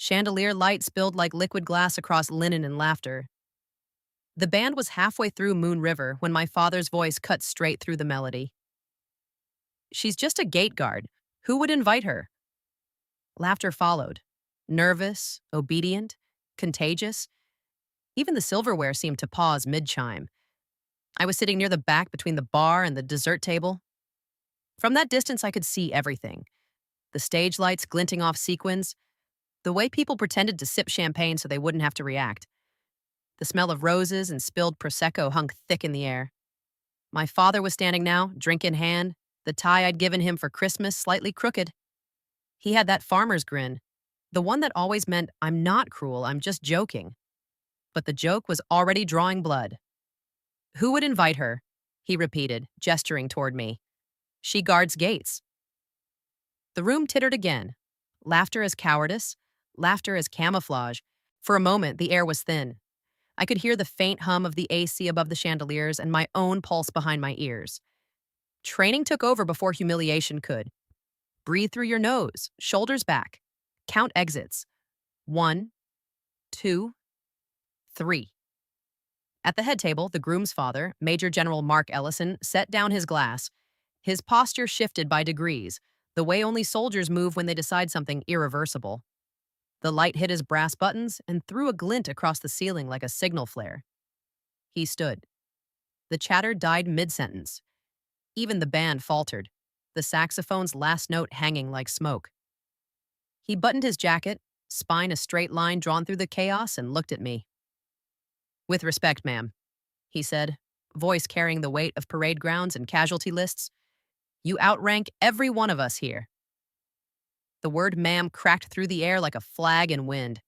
Chandelier light spilled like liquid glass across linen and laughter. The band was halfway through Moon River when my father's voice cut straight through the melody. She's just a gate guard. Who would invite her? Laughter followed. Nervous, obedient, contagious. Even the silverware seemed to pause mid-chime. I was sitting near the back between the bar and the dessert table. From that distance, I could see everything. The stage lights glinting off sequins, the way people pretended to sip champagne so they wouldn't have to react. The smell of roses and spilled Prosecco hung thick in the air. My father was standing now, drink in hand, the tie I'd given him for Christmas slightly crooked. He had that farmer's grin, the one that always meant, I'm not cruel, I'm just joking. But the joke was already drawing blood. Who would invite her? He repeated, gesturing toward me. She guards gates. The room tittered again. Laughter as cowardice, laughter as camouflage. For a moment, the air was thin. I could hear the faint hum of the AC above the chandeliers and my own pulse behind my ears. Training took over before humiliation could. Breathe through your nose, shoulders back. Count exits. 1, 2, 3. At the head table, the groom's father, Major General Mark Ellison, set down his glass. His posture shifted by degrees, the way only soldiers move when they decide something irreversible. The light hit his brass buttons and threw a glint across the ceiling like a signal flare. He stood. The chatter died mid-sentence. Even the band faltered, the saxophone's last note hanging like smoke. He buttoned his jacket, spine a straight line drawn through the chaos, and looked at me. With respect, ma'am, he said, voice carrying the weight of parade grounds and casualty lists. You outrank every one of us here. The word ma'am cracked through the air like a flag in wind.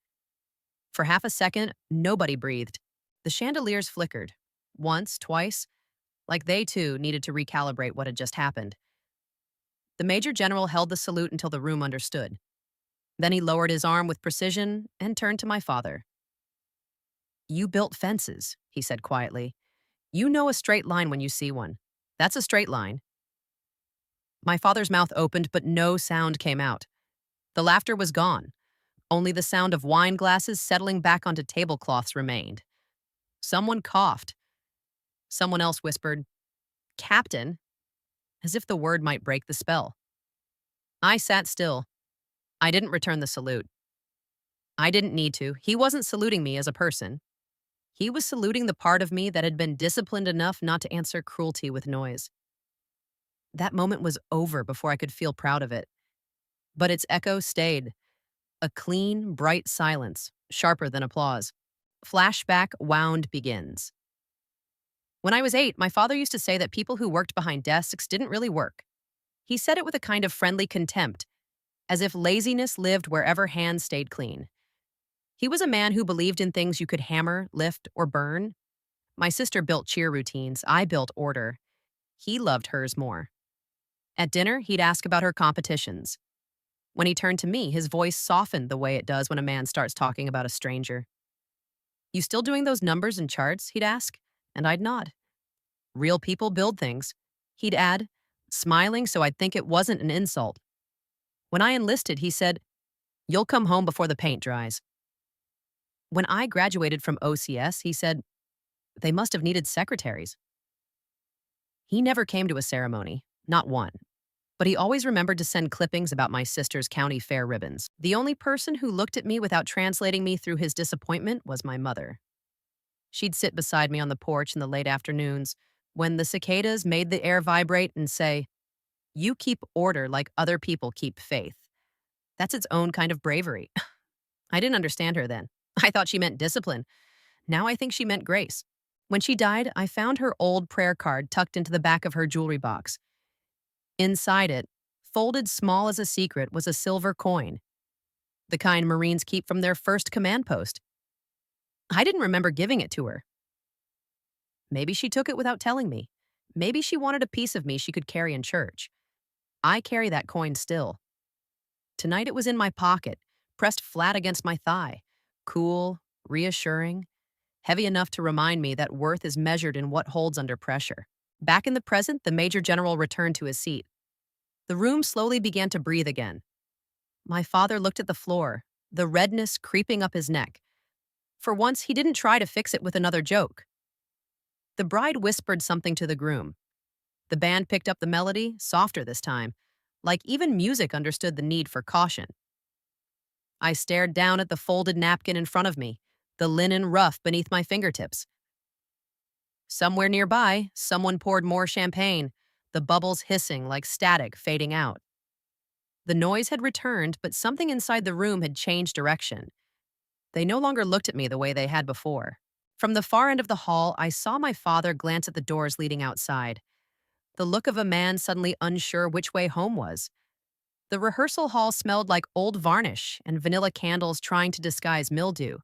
For half a second, nobody breathed. The chandeliers flickered. Once, twice, like they too needed to recalibrate what had just happened. The Major General held the salute until the room understood. Then he lowered his arm with precision and turned to my father. You built fences, he said quietly. You know a straight line when you see one. That's a straight line. My father's mouth opened, but no sound came out. The laughter was gone. Only the sound of wine glasses settling back onto tablecloths remained. Someone coughed. Someone else whispered, Captain, as if the word might break the spell. I sat still. I didn't return the salute. I didn't need to. He wasn't saluting me as a person. He was saluting the part of me that had been disciplined enough not to answer cruelty with noise. That moment was over before I could feel proud of it. But its echo stayed. A clean, bright silence, sharper than applause. Flashback wound begins. When I was 8, my father used to say that people who worked behind desks didn't really work. He said it with a kind of friendly contempt, as if laziness lived wherever hands stayed clean. He was a man who believed in things you could hammer, lift, or burn. My sister built cheer routines. I built order. He loved hers more. At dinner, he'd ask about her competitions. When he turned to me, his voice softened the way it does when a man starts talking about a stranger. You still doing those numbers and charts? He'd ask, and I'd nod. Real people build things, he'd add, smiling so I'd think it wasn't an insult. When I enlisted, he said, you'll come home before the paint dries. When I graduated from OCS, he said, they must have needed secretaries. He never came to a ceremony, not one. But he always remembered to send clippings about my sister's county fair ribbons. The only person who looked at me without translating me through his disappointment was my mother. She'd sit beside me on the porch in the late afternoons when the cicadas made the air vibrate and say, you keep order like other people keep faith. That's its own kind of bravery. I didn't understand her then. I thought she meant discipline. Now I think she meant grace. When she died, I found her old prayer card tucked into the back of her jewelry box. Inside it, folded small as a secret, was a silver coin, the kind Marines keep from their first command post. I didn't remember giving it to her. Maybe she took it without telling me. Maybe she wanted a piece of me she could carry in church. I carry that coin still. Tonight it was in my pocket, pressed flat against my thigh, cool, reassuring, heavy enough to remind me that worth is measured in what holds under pressure. Back in the present, the Major General returned to his seat. The room slowly began to breathe again. My father looked at the floor, the redness creeping up his neck. For once, he didn't try to fix it with another joke. The bride whispered something to the groom. The band picked up the melody, softer this time, like even music understood the need for caution. I stared down at the folded napkin in front of me, the linen rough beneath my fingertips. Somewhere nearby, someone poured more champagne, the bubbles hissing like static fading out. The noise had returned, but something inside the room had changed direction. They no longer looked at me the way they had before. From the far end of the hall, I saw my father glance at the doors leading outside, the look of a man suddenly unsure which way home was. The rehearsal hall smelled like old varnish and vanilla candles trying to disguise mildew.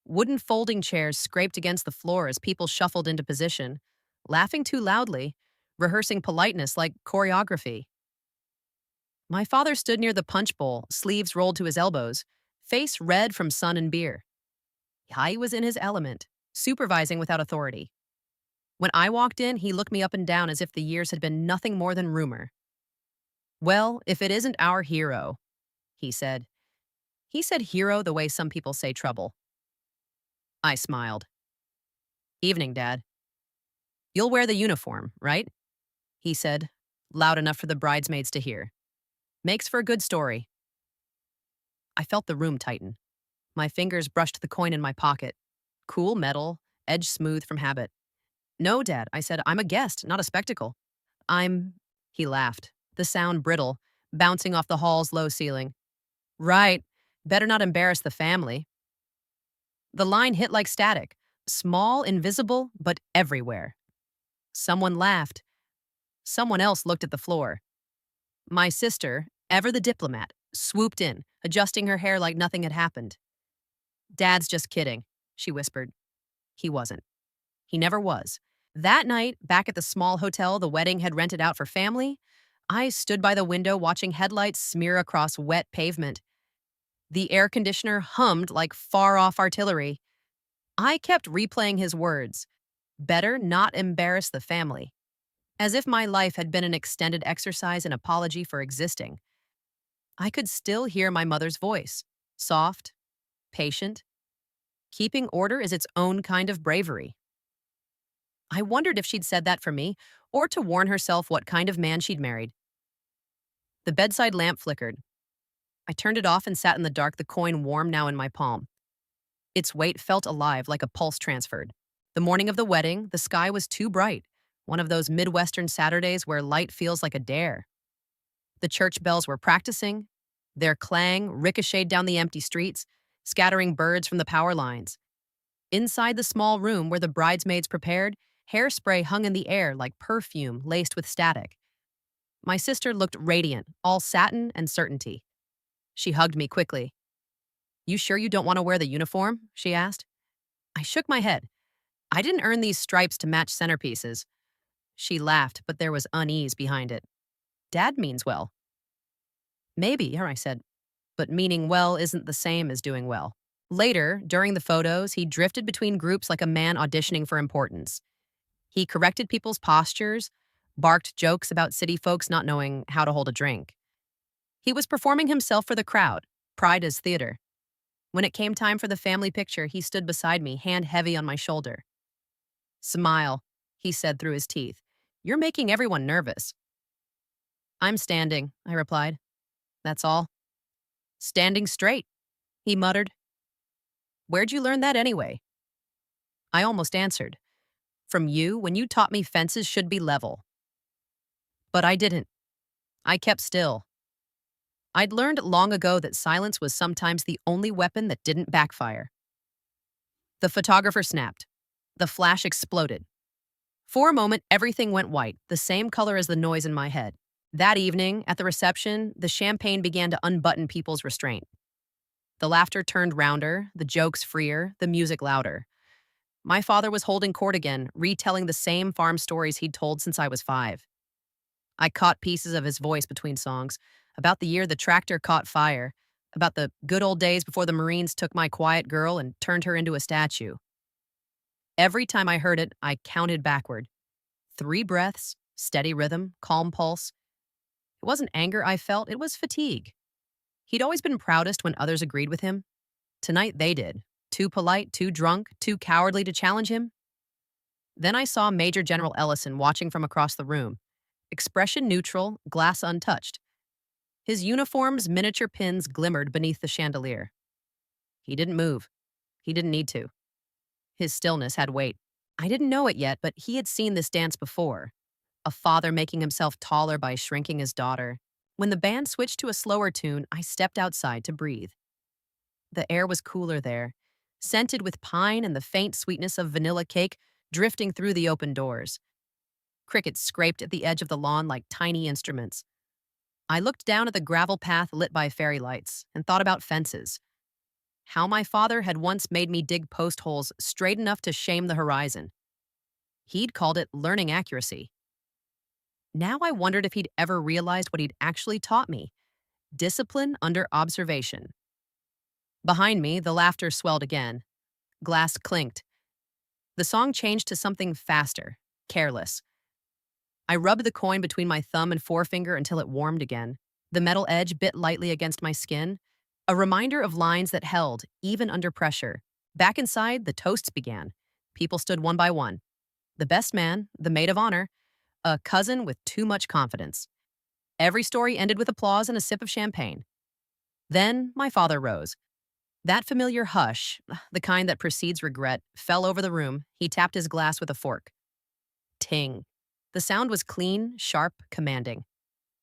Wooden folding chairs scraped against the floor as people shuffled into position, laughing too loudly, rehearsing politeness like choreography. My father stood near the punch bowl, sleeves rolled to his elbows, face red from sun and beer. He was in his element, supervising without authority. When I walked in, he looked me up and down as if the years had been nothing more than rumor. "Well, if it isn't our hero," he said. He said hero the way some people say trouble. I smiled. "Evening, Dad." "You'll wear the uniform, right?" he said, loud enough for the bridesmaids to hear. "Makes for a good story." I felt the room tighten. My fingers brushed the coin in my pocket. Cool metal, edge smooth from habit. "No, Dad," I said. "I'm a guest, not a spectacle." He laughed, the sound brittle, bouncing off the hall's low ceiling. "Right. Better not embarrass the family." The line hit like static, small, invisible, but everywhere. Someone laughed. Someone else looked at the floor. My sister, ever the diplomat, swooped in, adjusting her hair like nothing had happened. "Dad's just kidding," she whispered. He wasn't. He never was. That night, back at the small hotel the wedding had rented out for family, I stood by the window watching headlights smear across wet pavement. The air conditioner hummed like far-off artillery. I kept replaying his words, "Better not embarrass the family," as if my life had been an extended exercise in apology for existing. I could still hear my mother's voice, soft, patient. Keeping order is its own kind of bravery. I wondered if she'd said that for me, or to warn herself what kind of man she'd married. The bedside lamp flickered. I turned it off and sat in the dark, the coin warm now in my palm. Its weight felt alive, like a pulse transferred. The morning of the wedding, the sky was too bright, one of those Midwestern Saturdays where light feels like a dare. The church bells were practicing. Their clang ricocheted down the empty streets, scattering birds from the power lines. Inside the small room where the bridesmaids prepared, hairspray hung in the air like perfume laced with static. My sister looked radiant, all satin and certainty. She hugged me quickly. "You sure you don't want to wear the uniform?" she asked. I shook my head. "I didn't earn these stripes to match centerpieces." She laughed, but there was unease behind it. "Dad means well." "Maybe," I said, "but meaning well isn't the same as doing well." Later, during the photos, he drifted between groups like a man auditioning for importance. He corrected people's postures, barked jokes about city folks not knowing how to hold a drink. He was performing himself for the crowd, pride as theater. When it came time for the family picture, he stood beside me, hand heavy on my shoulder. "Smile," he said through his teeth. "You're making everyone nervous." "I'm standing," I replied. "That's all." "Standing straight," he muttered. "Where'd you learn that anyway?" I almost answered. "From you, when you taught me fences should be level." But I didn't. I kept still. I'd learned long ago that silence was sometimes the only weapon that didn't backfire. The photographer snapped. The flash exploded. For a moment, everything went white, the same color as the noise in my head. That evening, at the reception, the champagne began to unbutton people's restraint. The laughter turned rounder, the jokes freer, the music louder. My father was holding court again, retelling the same farm stories he'd told since I was 5. I caught pieces of his voice between songs, about the year the tractor caught fire, about the good old days before the Marines took my quiet girl and turned her into a statue. Every time I heard it, I counted backward. 3 breaths, steady rhythm, calm pulse. It wasn't anger I felt, it was fatigue. He'd always been proudest when others agreed with him. Tonight they did. Too polite, too drunk, too cowardly to challenge him. Then I saw Major General Ellison watching from across the room. Expression neutral, glass untouched. His uniform's miniature pins glimmered beneath the chandelier. He didn't move. He didn't need to. His stillness had weight. I didn't know it yet, but he had seen this dance before. A father making himself taller by shrinking his daughter. When the band switched to a slower tune, I stepped outside to breathe. The air was cooler there, scented with pine and the faint sweetness of vanilla cake drifting through the open doors. Crickets scraped at the edge of the lawn like tiny instruments. I looked down at the gravel path lit by fairy lights and thought about fences. How my father had once made me dig post holes straight enough to shame the horizon. He'd called it learning accuracy. Now I wondered if he'd ever realized what he'd actually taught me: discipline under observation. Behind me, the laughter swelled again. Glass clinked. The song changed to something faster, careless. I rubbed the coin between my thumb and forefinger until it warmed again. The metal edge bit lightly against my skin, a reminder of lines that held, even under pressure. Back inside, the toasts began. People stood one by one. The best man, the maid of honor, a cousin with too much confidence. Every story ended with applause and a sip of champagne. Then my father rose. That familiar hush, the kind that precedes regret, fell over the room. He tapped his glass with a fork. Ting. The sound was clean, sharp, commanding.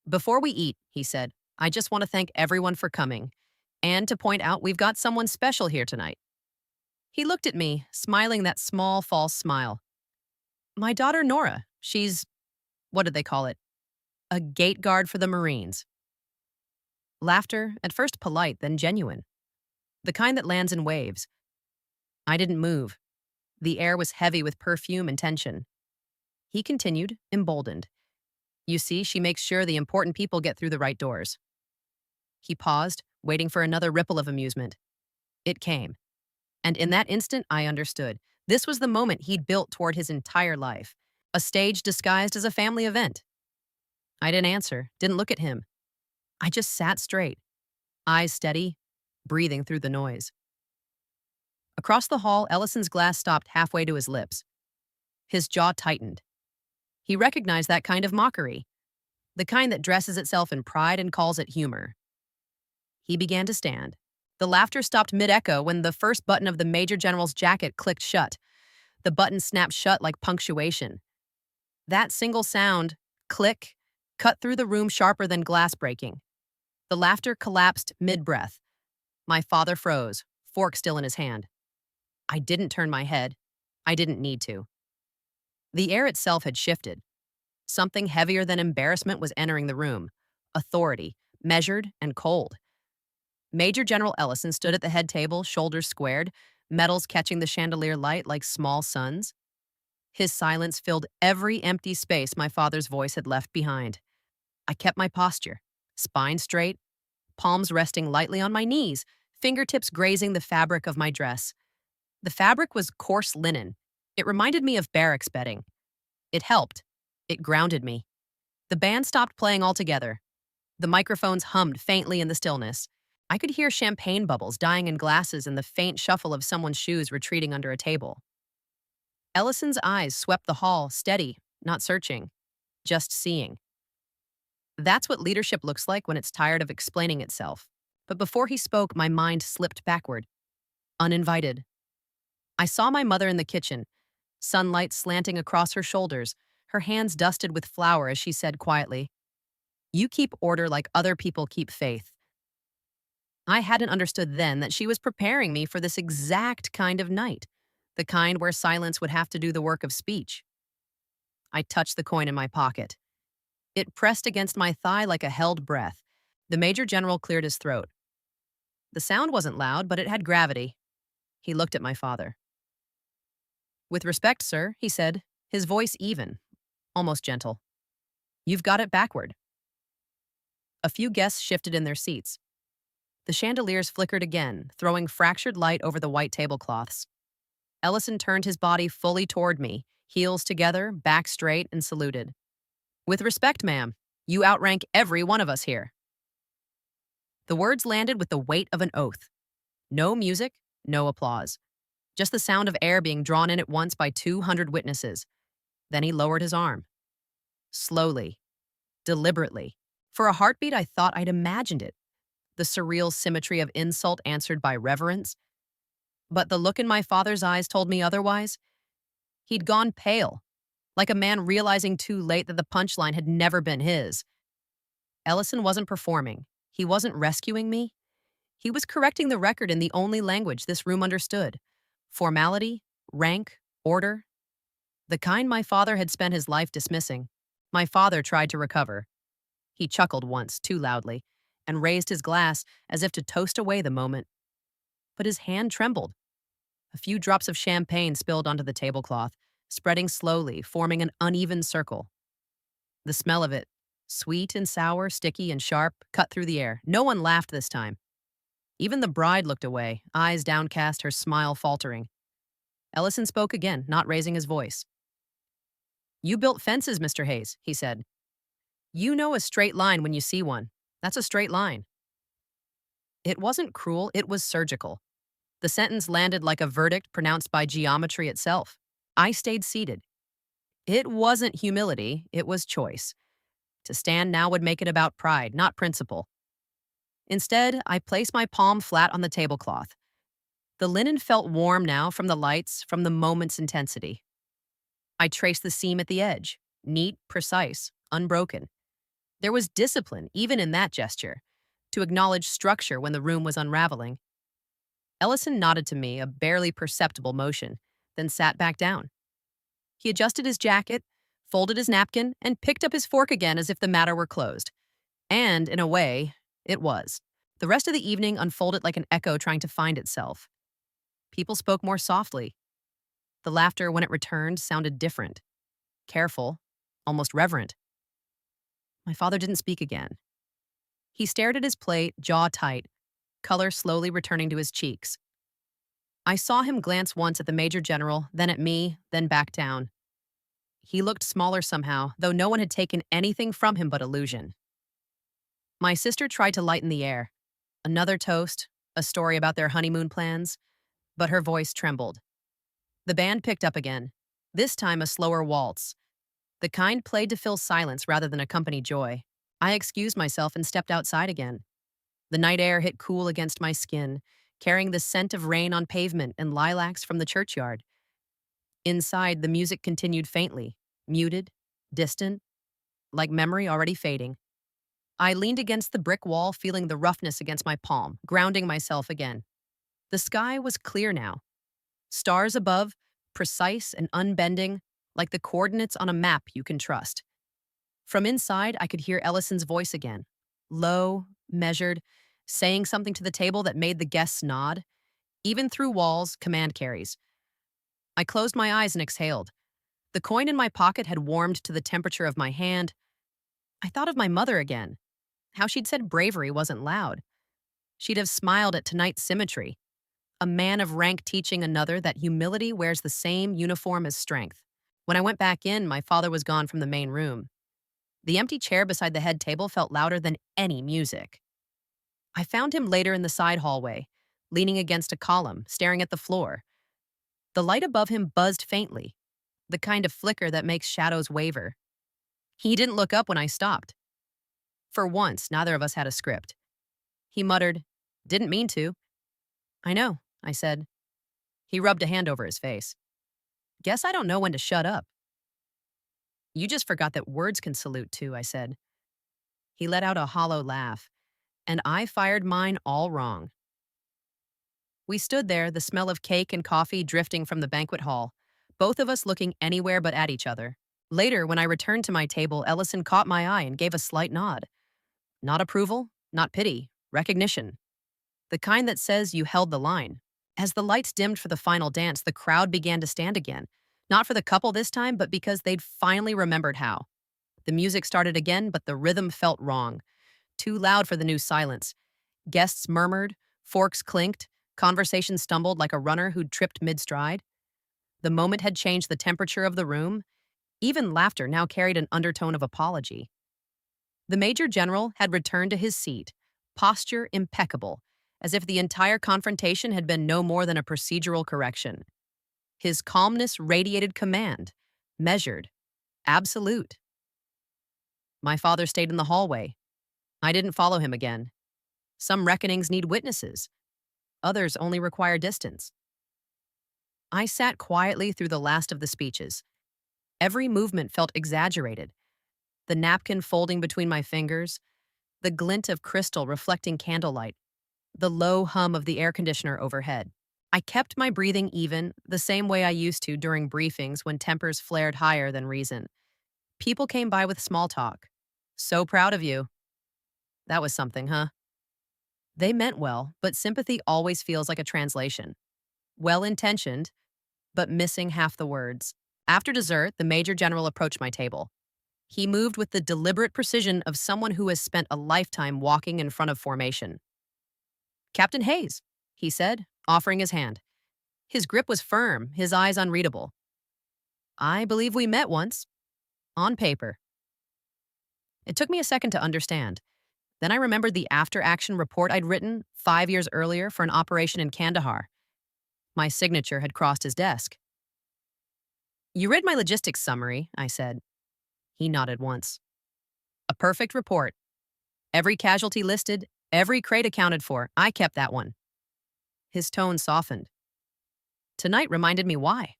"Before we eat," he said, "I just want to thank everyone for coming, and to point out we've got someone special here tonight." He looked at me, smiling that small, false smile. "My daughter Nora. She's, what did they call it? A gate guard for the Marines." Laughter, at first polite, then genuine. The kind that lands in waves. I didn't move. The air was heavy with perfume and tension. He continued, emboldened. "You see, she makes sure the important people get through the right doors." He paused, waiting for another ripple of amusement. It came. And in that instant, I understood. This was the moment he'd built toward his entire life. A stage disguised as a family event. I didn't answer, didn't look at him. I just sat straight, eyes steady, breathing through the noise. Across the hall, Ellison's glass stopped halfway to his lips. His jaw tightened. He recognized that kind of mockery, the kind that dresses itself in pride and calls it humor. He began to stand. The laughter stopped mid-echo when the first button of the Major General's jacket clicked shut. The button snapped shut like punctuation. That single sound, click, cut through the room sharper than glass breaking. The laughter collapsed mid-breath. My father froze, fork still in his hand. I didn't turn my head. I didn't need to. The air itself had shifted. Something heavier than embarrassment was entering the room. Authority, measured and cold. Major General Ellison stood at the head table, shoulders squared, metals catching the chandelier light like small suns. His silence filled every empty space my father's voice had left behind. I kept my posture, spine straight, palms resting lightly on my knees, fingertips grazing the fabric of my dress. The fabric was coarse linen. It reminded me of barracks bedding. It helped. It grounded me. The band stopped playing altogether. The microphones hummed faintly in the stillness. I could hear champagne bubbles dying in glasses and the faint shuffle of someone's shoes retreating under a table. Ellison's eyes swept the hall, steady, not searching, just seeing. That's what leadership looks like when it's tired of explaining itself. But before he spoke, my mind slipped backward. Uninvited. I saw my mother in the kitchen, sunlight slanting across her shoulders, her hands dusted with flour as she said quietly, "You keep order like other people keep faith." I hadn't understood then that she was preparing me for this exact kind of night, the kind where silence would have to do the work of speech. I touched the coin in my pocket. It pressed against my thigh like a held breath. The Major General cleared his throat. The sound wasn't loud, but it had gravity. He looked at my father. "With respect, sir," he said, his voice even, almost gentle. "You've got it backward." A few guests shifted in their seats. The chandeliers flickered again, throwing fractured light over the white tablecloths. Ellison turned his body fully toward me, heels together, back straight, and saluted. "With respect, ma'am, you outrank every one of us here." The words landed with the weight of an oath. No music, no applause. Just the sound of air being drawn in at once by 200 witnesses. Then he lowered his arm. Slowly, deliberately. For a heartbeat, I thought I'd imagined it. The surreal symmetry of insult answered by reverence. But the look in my father's eyes told me otherwise. He'd gone pale, like a man realizing too late that the punchline had never been his. Ellison wasn't performing. He wasn't rescuing me. He was correcting the record in the only language this room understood. Formality, rank, order. The kind my father had spent his life dismissing. My father tried to recover. He chuckled once, too loudly, and raised his glass as if to toast away the moment. But his hand trembled. A few drops of champagne spilled onto the tablecloth, spreading slowly, forming an uneven circle. The smell of it, sweet and sour, sticky and sharp, cut through the air. No one laughed this time. Even the bride looked away, eyes downcast, her smile faltering. Ellison spoke again, not raising his voice. "You built fences, Mr. Hayes," he said. "You know a straight line when you see one. That's a straight line." It wasn't cruel, it was surgical. The sentence landed like a verdict pronounced by geometry itself. I stayed seated. It wasn't humility, it was choice. To stand now would make it about pride, not principle. Instead, I placed my palm flat on the tablecloth. The linen felt warm now from the lights, from the moment's intensity. I traced the seam at the edge, neat, precise, unbroken. There was discipline, even in that gesture, to acknowledge structure when the room was unraveling. Ellison nodded to me, a barely perceptible motion, then sat back down. He adjusted his jacket, folded his napkin, and picked up his fork again as if the matter were closed. And, in a way, it was. The rest of the evening unfolded like an echo trying to find itself. People spoke more softly. The laughter, when it returned, sounded different. Careful, almost reverent. My father didn't speak again. He stared at his plate, jaw tight, color slowly returning to his cheeks. I saw him glance once at the Major General, then at me, then back down. He looked smaller somehow, though no one had taken anything from him but illusion. My sister tried to lighten the air. Another toast, a story about their honeymoon plans, but her voice trembled. The band picked up again, this time a slower waltz, the kind played to fill silence rather than accompany joy. I excused myself and stepped outside again. The night air hit cool against my skin, carrying the scent of rain on pavement and lilacs from the churchyard. Inside, the music continued faintly, muted, distant, like memory already fading. I leaned against the brick wall, feeling the roughness against my palm, grounding myself again. The sky was clear now. Stars above, precise and unbending, like the coordinates on a map you can trust. From inside, I could hear Ellison's voice again, low, measured, saying something to the table that made the guests nod. Even through walls, command carries. I closed my eyes and exhaled. The coin in my pocket had warmed to the temperature of my hand. I thought of my mother again, how she'd said bravery wasn't loud. She'd have smiled at tonight's symmetry. A man of rank teaching another that humility wears the same uniform as strength. When I went back in, my father was gone from the main room. The empty chair beside the head table felt louder than any music. I found him later in the side hallway, leaning against a column, staring at the floor. The light above him buzzed faintly, the kind of flicker that makes shadows waver. He didn't look up when I stopped. For once, neither of us had a script. He muttered, "Didn't mean to." "I know," I said. He rubbed a hand over his face. "Guess I don't know when to shut up." "You just forgot that words can salute too," I said. He let out a hollow laugh, and I fired mine all wrong. We stood there, the smell of cake and coffee drifting from the banquet hall, both of us looking anywhere but at each other. Later, when I returned to my table, Ellison caught my eye and gave a slight nod. Not approval, not pity, recognition. The kind that says you held the line. As the lights dimmed for the final dance, the crowd began to stand again. Not for the couple this time, but because they'd finally remembered how. The music started again, but the rhythm felt wrong. Too loud for the new silence. Guests murmured, forks clinked, conversation stumbled like a runner who'd tripped mid-stride. The moment had changed the temperature of the room. Even laughter now carried an undertone of apology. The Major General had returned to his seat, posture impeccable, as if the entire confrontation had been no more than a procedural correction. His calmness radiated command, measured, absolute. My father stayed in the hallway. I didn't follow him again. Some reckonings need witnesses, others only require distance. I sat quietly through the last of the speeches. Every movement felt exaggerated. The napkin folding between my fingers, the glint of crystal reflecting candlelight, the low hum of the air conditioner overhead. I kept my breathing even, the same way I used to during briefings when tempers flared higher than reason. People came by with small talk. "So proud of you." That was something, huh? They meant well, but sympathy always feels like a translation. Well-intentioned, but missing half the words. After dessert, the Major General approached my table. He moved with the deliberate precision of someone who has spent a lifetime walking in front of formation. "Captain Hayes," he said, offering his hand. His grip was firm, his eyes unreadable. "I believe we met once. On paper." It took me a second to understand. Then I remembered the after-action report I'd written 5 years earlier for an operation in Kandahar. My signature had crossed his desk. "You read my logistics summary," I said. He nodded once. "A perfect report. Every casualty listed, every crate accounted for. I kept that one." His tone softened. Tonight reminded me why.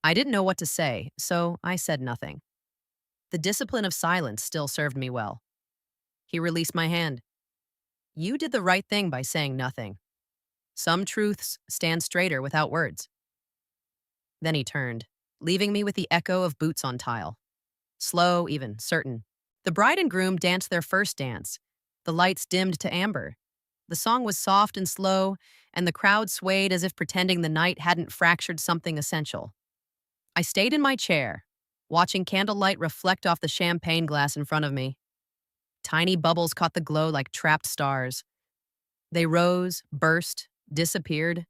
I didn't know what to say, so I said nothing. The discipline of silence still served me well. He released my hand. "You did the right thing by saying nothing. Some truths stand straighter without words." Then he turned, leaving me with the echo of boots on tile. Slow, even, certain. The bride and groom danced their first dance. The lights dimmed to amber. The song was soft and slow, and the crowd swayed as if pretending the night hadn't fractured something essential. I stayed in my chair, watching candlelight reflect off the champagne glass in front of me. Tiny bubbles caught the glow like trapped stars. They rose, burst, disappeared.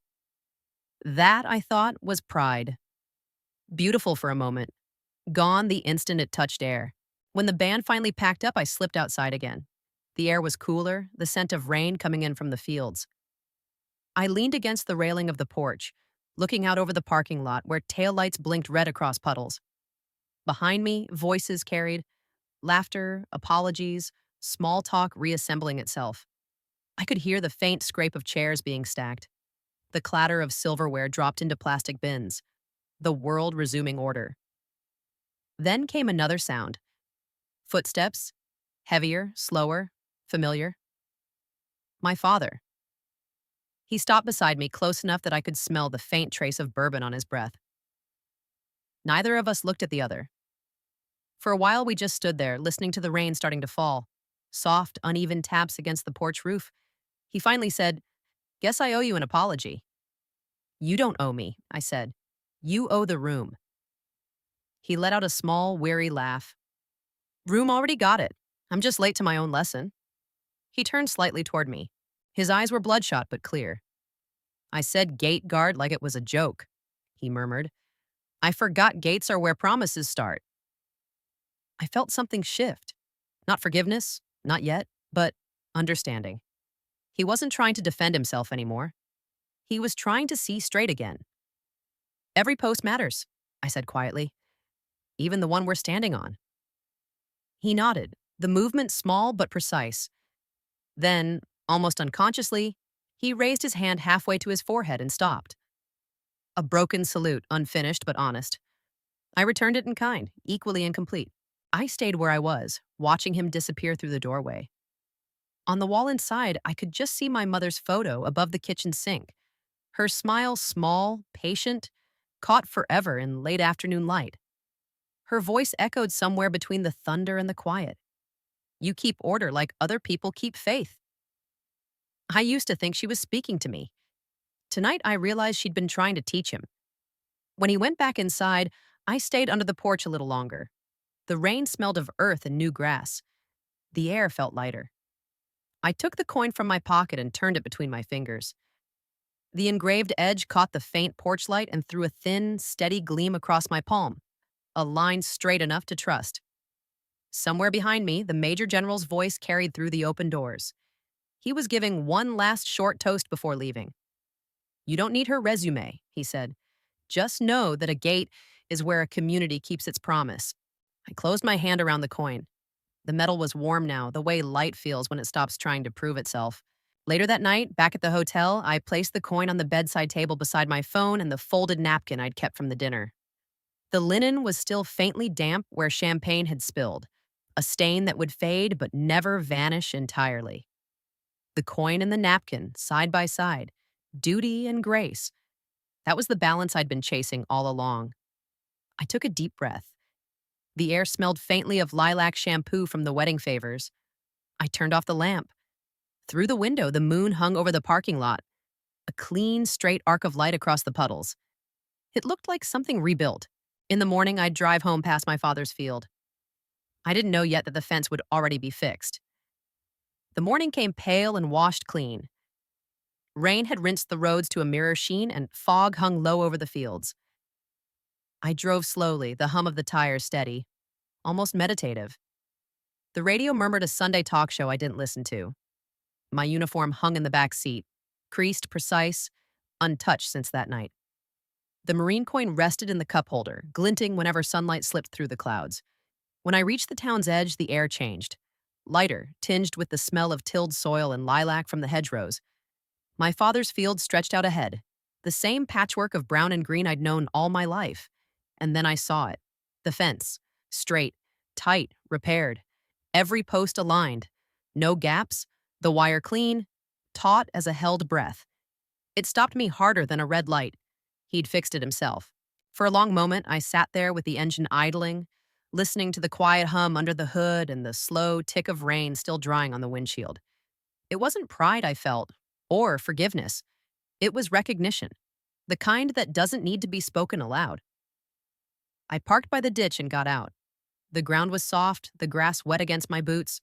That, I thought, was pride. Beautiful for a moment, gone the instant it touched air. When the band finally packed up, I slipped outside again. The air was cooler, the scent of rain coming in from the fields. I leaned against the railing of the porch, looking out over the parking lot where taillights blinked red across puddles. Behind me, voices carried, laughter, apologies, small talk reassembling itself. I could hear the faint scrape of chairs being stacked, the clatter of silverware dropped into plastic bins, the world resuming order. Then came another sound. Footsteps, heavier, slower, familiar. My father. He stopped beside me close enough that I could smell the faint trace of bourbon on his breath. Neither of us looked at the other. For a while, we just stood there, listening to the rain starting to fall. Soft, uneven taps against the porch roof. He finally said, "Guess I owe you an apology." "You don't owe me," I said. "You owe the room." He let out a small, weary laugh. "Room already got it. I'm just late to my own lesson." He turned slightly toward me. His eyes were bloodshot but clear. "I said gate guard like it was a joke," he murmured. "I forgot gates are where promises start." I felt something shift. Not forgiveness, not yet, but understanding. He wasn't trying to defend himself anymore. He was trying to see straight again. "Every post matters," I said quietly. "Even the one we're standing on." He nodded, the movement small but precise. Then, almost unconsciously, he raised his hand halfway to his forehead and stopped. A broken salute, unfinished but honest. I returned it in kind, equally incomplete. I stayed where I was, watching him disappear through the doorway. On the wall inside, I could just see my mother's photo above the kitchen sink. Her smile small, patient, caught forever in late afternoon light. Her voice echoed somewhere between the thunder and the quiet. "You keep order like other people keep faith." I used to think she was speaking to me. Tonight, I realized she'd been trying to teach him. When he went back inside, I stayed under the porch a little longer. The rain smelled of earth and new grass. The air felt lighter. I took the coin from my pocket and turned it between my fingers. The engraved edge caught the faint porch light and threw a thin, steady gleam across my palm, a line straight enough to trust. Somewhere behind me, the Major General's voice carried through the open doors. He was giving one last short toast before leaving. You don't need her resume, he said. Just know that a gate is where a community keeps its promise. I closed my hand around the coin. The metal was warm now, the way light feels when it stops trying to prove itself. Later that night, back at the hotel, I placed the coin on the bedside table beside my phone and the folded napkin I'd kept from the dinner. The linen was still faintly damp where champagne had spilled, a stain that would fade but never vanish entirely. The coin and the napkin, side by side, duty and grace. That was the balance I'd been chasing all along. I took a deep breath. The air smelled faintly of lilac shampoo from the wedding favors. I turned off the lamp. Through the window, the moon hung over the parking lot, a clean, straight arc of light across the puddles. It looked like something rebuilt. In the morning, I'd drive home past my father's field. I didn't know yet that the fence would already be fixed. The morning came pale and washed clean. Rain had rinsed the roads to a mirror sheen, and fog hung low over the fields. I drove slowly, the hum of the tires steady, almost meditative. The radio murmured a Sunday talk show I didn't listen to. My uniform hung in the back seat, creased, precise, untouched since that night. The marine coin rested in the cup holder, glinting whenever sunlight slipped through the clouds. When I reached the town's edge, the air changed. Lighter, tinged with the smell of tilled soil and lilac from the hedgerows. My father's field stretched out ahead, the same patchwork of brown and green I'd known all my life. And then I saw it. The fence. Straight, tight, repaired. Every post aligned. No gaps. The wire clean. Taut as a held breath. It stopped me harder than a red light. He'd fixed it himself. For a long moment, I sat there with the engine idling, listening to the quiet hum under the hood and the slow tick of rain still drying on the windshield. It wasn't pride I felt, or forgiveness. It was recognition. The kind that doesn't need to be spoken aloud. I parked by the ditch and got out. The ground was soft, the grass wet against my boots.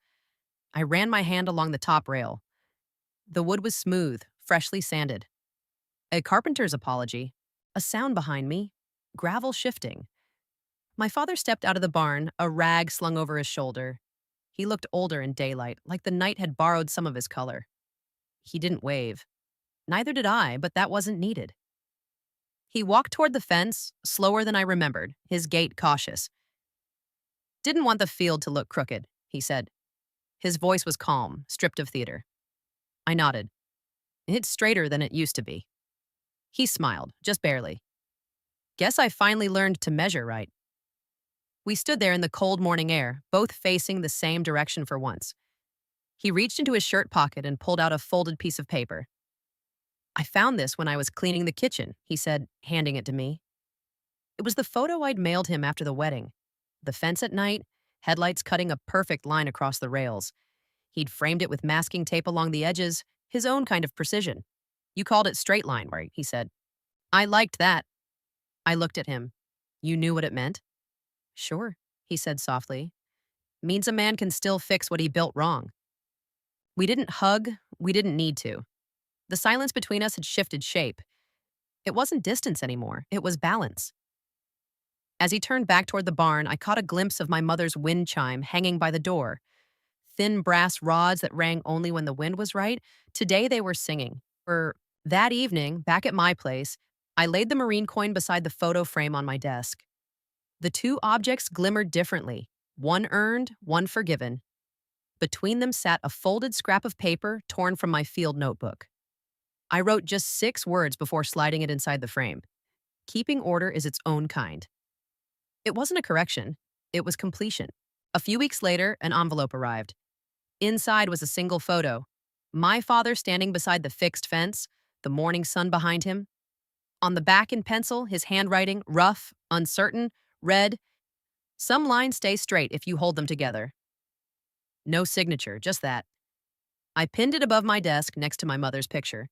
I ran my hand along the top rail. The wood was smooth, freshly sanded. A carpenter's apology. A sound behind me. Gravel shifting. My father stepped out of the barn, a rag slung over his shoulder. He looked older in daylight, like the night had borrowed some of his color. He didn't wave. Neither did I, but that wasn't needed. He walked toward the fence, slower than I remembered, his gait cautious. Didn't want the field to look crooked, he said. His voice was calm, stripped of theater. I nodded. It's straighter than it used to be. He smiled, just barely. Guess I finally learned to measure right. We stood there in the cold morning air, both facing the same direction for once. He reached into his shirt pocket and pulled out a folded piece of paper. I found this when I was cleaning the kitchen, he said, handing it to me. It was the photo I'd mailed him after the wedding. The fence at night, headlights cutting a perfect line across the rails. He'd framed it with masking tape along the edges, his own kind of precision. You called it straight line, right? He said. I liked that. I looked at him. You knew what it meant? Sure, he said softly. Means a man can still fix what he built wrong. We didn't hug, we didn't need to. The silence between us had shifted shape. It wasn't distance anymore, it was balance. As he turned back toward the barn, I caught a glimpse of my mother's wind chime hanging by the door. Thin brass rods that rang only when the wind was right. Today they were singing. That evening, back at my place, I laid the marine coin beside the photo frame on my desk. The two objects glimmered differently, one earned, one forgiven. Between them sat a folded scrap of paper torn from my field notebook. I wrote just 6 words before sliding it inside the frame. Keeping order is its own kind. It wasn't a correction, it was completion. A few weeks later, an envelope arrived. Inside was a single photo. My father standing beside the fixed fence, the morning sun behind him. On the back in pencil, his handwriting, rough, uncertain, read, "Some lines stay straight if you hold them together." No signature, just that. I pinned it above my desk next to my mother's picture.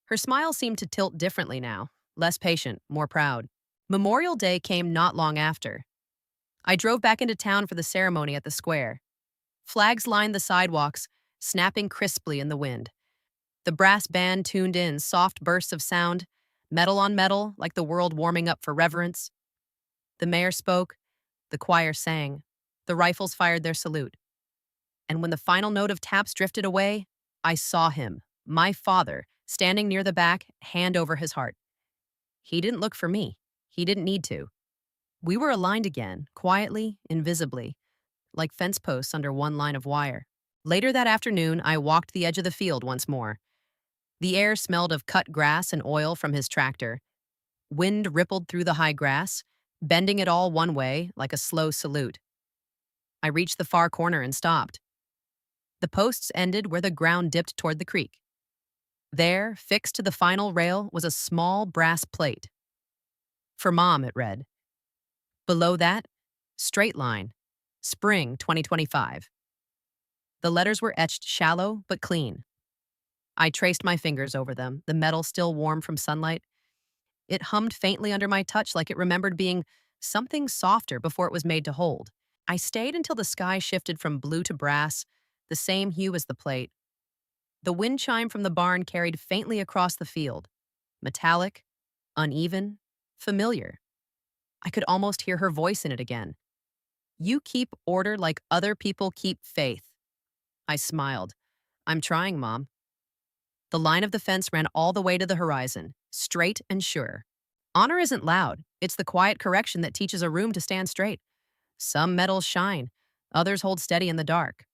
Her smile seemed to tilt differently now, less patient, more proud. Memorial Day came not long after. I drove back into town for the ceremony at the square. Flags lined the sidewalks, snapping crisply in the wind. The brass band tuned in soft bursts of sound, metal on metal, like the world warming up for reverence. The mayor spoke, the choir sang, the rifles fired their salute. And when the final note of taps drifted away, I saw him, my father, standing near the back, hand over his heart. He didn't look for me. He didn't need to. We were aligned again, quietly, invisibly, like fence posts under one line of wire. Later that afternoon, I walked the edge of the field once more. The air smelled of cut grass and oil from his tractor. Wind rippled through the high grass, bending it all one way like a slow salute. I reached the far corner and stopped. The posts ended where the ground dipped toward the creek. There, fixed to the final rail, was a small brass plate. For Mom, it read. Below that, straight line, Spring 2025. The letters were etched shallow but clean. I traced my fingers over them, the metal still warm from sunlight. It hummed faintly under my touch like it remembered being something softer before it was made to hold. I stayed until the sky shifted from blue to brass, the same hue as the plate. The wind chime from the barn carried faintly across the field. Metallic, uneven, familiar. I could almost hear her voice in it again. You keep order like other people keep faith. I smiled. I'm trying, Mom. The line of the fence ran all the way to the horizon, straight and sure. Honor isn't loud. It's the quiet correction that teaches a room to stand straight. Some metals shine, others hold steady in the dark.